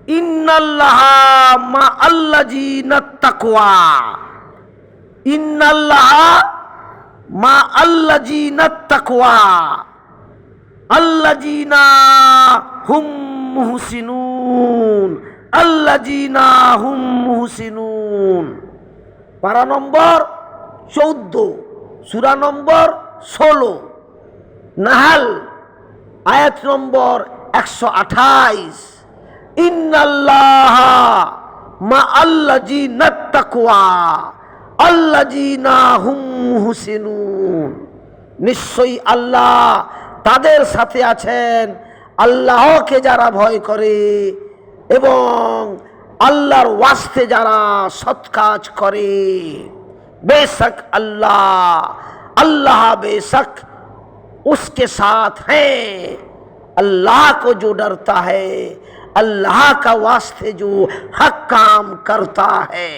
ইন্নাল্লাহা মা আল্লাযিনা তাকওয়া, ইন্নাল্লাহা মা আল্লাযিনা তাকওয়া আল্লাযিনা হুম মুহসিনুন, আল্লাযিনা হুম মুহসিনুন। পারা নম্বর 14, সূরা নম্বর 16, নাহাল আয়াত নম্বর 128। ইন্নাল্লাহা মা আল্লাযিনা তাকওয়া আল্লাযিনা হুম মুহসিনুন, নিশ্চয়ই আল্লাহ তাদের সাথে আছেন আল্লাহকে যারা ভয় করে এবং আল্লাহর ওয়াস্তে যারা সৎ কাজ করে। बेशक अल्लाह, अल्लाह बेशक उसके साथ है, अल्लाह को जो डरता है, अल्लाह का वास्ते जो हक काम करता है।